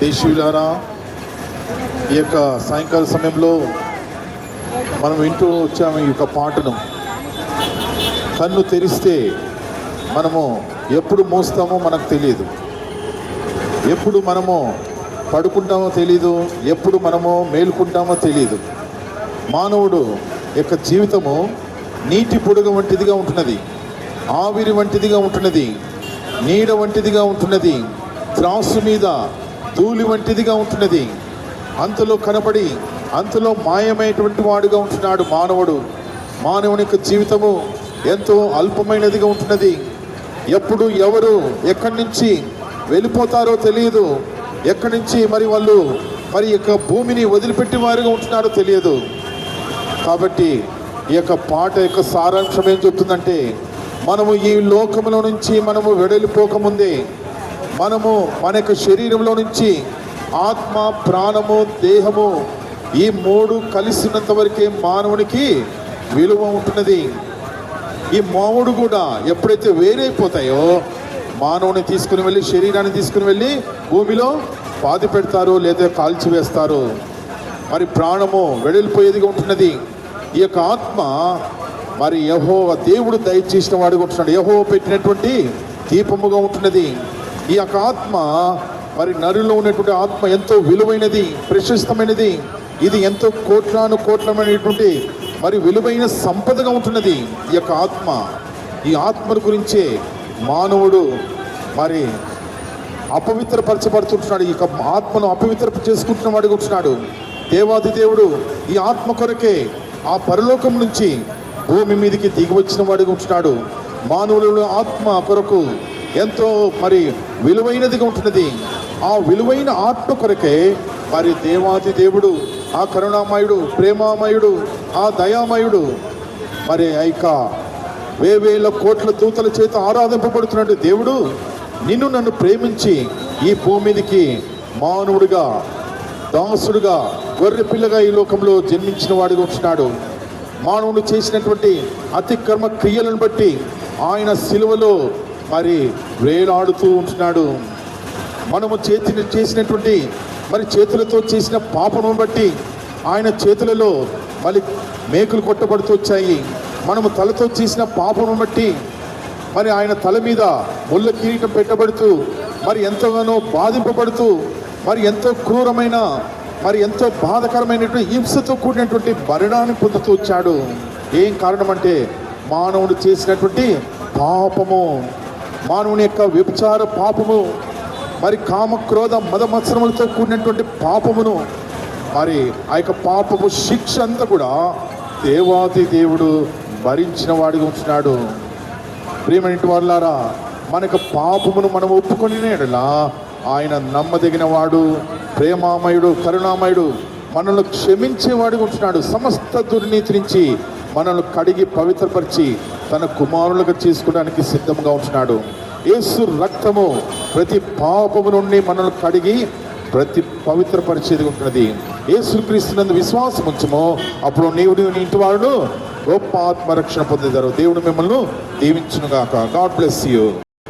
దేశీయులారా, ఈ యొక్క సాయంకాల సమయంలో మనం వింటూ వచ్చాము ఈ యొక్క పాటను. కన్ను తెరిస్తే మనము ఎప్పుడు మూస్తామో మనకు తెలియదు, ఎప్పుడు మనము పడుకుంటామో తెలీదు, ఎప్పుడు మనము మేలుకుంటామో తెలియదు. మానవుడు యొక్క జీవితము నీటి పొడుగు వంటిదిగా ఉంటున్నది, ఆవిరి వంటిదిగా ఉంటున్నది, నీడ వంటిదిగా ఉంటున్నది, త్రాసు మీద ధూళి వంటిదిగా ఉంటున్నది. అంతలో కనబడి అంతలో మాయమైనటువంటి వాడుగా ఉంటున్నాడు మానవుడు. మానవుని యొక్క జీవితము ఎంతో అల్పమైనదిగా ఉంటున్నది. ఎప్పుడు ఎవరు ఎక్కడి నుంచి వెళ్ళిపోతారో తెలియదు, ఎక్కడి నుంచి వాళ్ళు యొక్క భూమిని వదిలిపెట్టి వారుగా ఉంటున్నారో తెలియదు. కాబట్టి ఈ యొక్క పాట యొక్క సారాంశం ఏం చెప్తుందంటే, మనము ఈ లోకంలో నుంచి మనము వెడలిపోకముందే మనము మన యొక్క శరీరంలో నుంచి ఆత్మ, ప్రాణము, దేహము ఈ మూడు కలిసినంత వరకే మానవునికి విలువ ఉంటున్నది. ఈ మానవుడు కూడా ఎప్పుడైతే వేరైపోతాయో మానవుని తీసుకుని వెళ్ళి, శరీరాన్ని తీసుకుని వెళ్ళి భూమిలో పాతి పెడతారు లేదా కాల్చివేస్తారు. మరి ప్రాణము వెడలిపోయేదిగా ఉంటున్నది. ఈ యొక్క ఆత్మ యెహోవా దేవుడు దయచేసిన వాడుగా ఉంటున్నాడు, యెహోవా పెట్టినటువంటి దీపముగా ఉంటున్నది. ఈ యొక్క ఆత్మ నరులో ఉన్నటువంటి ఆత్మ ఎంతో విలువైనది, ప్రశస్తమైనది. ఇది ఎంతో కోట్లమైనటువంటి విలువైన సంపదగా ఉంటున్నది ఈ యొక్క ఆత్మ. ఈ ఆత్మను గురించే మానవుడు అపవిత్రపరచబడుతుంటున్నాడు. ఈ ఆత్మను అపవిత్ర చేసుకుంటున్న వాడిగా ఉంటున్నాడు. దేవాది దేవుడు ఈ ఆత్మ కొరకే ఆ పరలోకం నుంచి భూమి మీదకి దిగి వచ్చిన వాడిగా ఉంటున్నాడు. మానవుల ఆత్మ కొరకు ఎంతో విలువైనదిగా ఉంటున్నది. ఆ విలువైన ఆత్మ కొరకే దేవాది దేవుడు, ఆ కరుణామయుడు, ప్రేమామయుడు, ఆ దయామయుడు యొక్క వేవేల కోట్ల దూతల చేత ఆరాధింపబడుతున్నాడు. దేవుడు నన్ను ప్రేమించి ఈ భూమి మీదకి మానవుడిగా, దాసుడుగా, గొర్రె పిల్లగా ఈ లోకంలో జన్మించిన వాడిగా ఉంటున్నాడు. మానవుడు చేసినటువంటి అతిక్రమ క్రియలను బట్టి ఆయన సిలువలో వేలాడుతూ ఉంటున్నాడు. మనము చేసినటువంటి చేతులతో చేసిన పాపను బట్టి ఆయన చేతులలో మేకులు కొట్టబడుతూ వచ్చాయి. మనము తలతో చేసిన పాపను బట్టి ఆయన తల మీద ముళ్ళ కిరీటం పెట్టబడుతూ ఎంతగానో బాధింపబడుతూ ఎంతో క్రూరమైన ఎంతో బాధకరమైనటువంటి హింసతో కూడినటువంటి మరణాన్ని పొందుతూ వచ్చాడు. ఏం కారణం అంటే మానవుడు చేసినటువంటి పాపము, మానవుని యొక్క వ్యభిచార పాపము, కామ, క్రోధ, మద మత్సరములతో కూడినటువంటి పాపమును ఆ యొక్క పాపము శిక్ష అంతా కూడా దేవాది దేవుడు భరించిన వాడిగా ఉంటున్నాడు. ప్రియమైన వారులారా, మనకు పాపమును మనం ఒప్పుకొనిలా ఆయన నమ్మదగిన వాడు, ప్రేమామయుడు, కరుణామయుడు, మనల్ని క్షమించేవాడిగా ఉంటున్నాడు. సమస్త దుర్నీతి నుంచి మనల్ని కడిగి పవిత్రపరిచి తన కుమారులుగా చేసుకోవడానికి సిద్ధంగా ఉంటున్నాడు. యేసు రక్తము ప్రతి పాపము నుండి మనల్ని కడిగి ప్రతి పవిత్రపరిచేది ఉంటున్నది. యేసుక్రీస్తునందు విశ్వాసం ఉంచము, అప్పుడు నీవు నీ ఇంటి వాడు గొప్ప ఆత్మరక్షణ పొందేదారు. దేవుడు మిమ్మల్ని దీవించునుగాక. God bless you.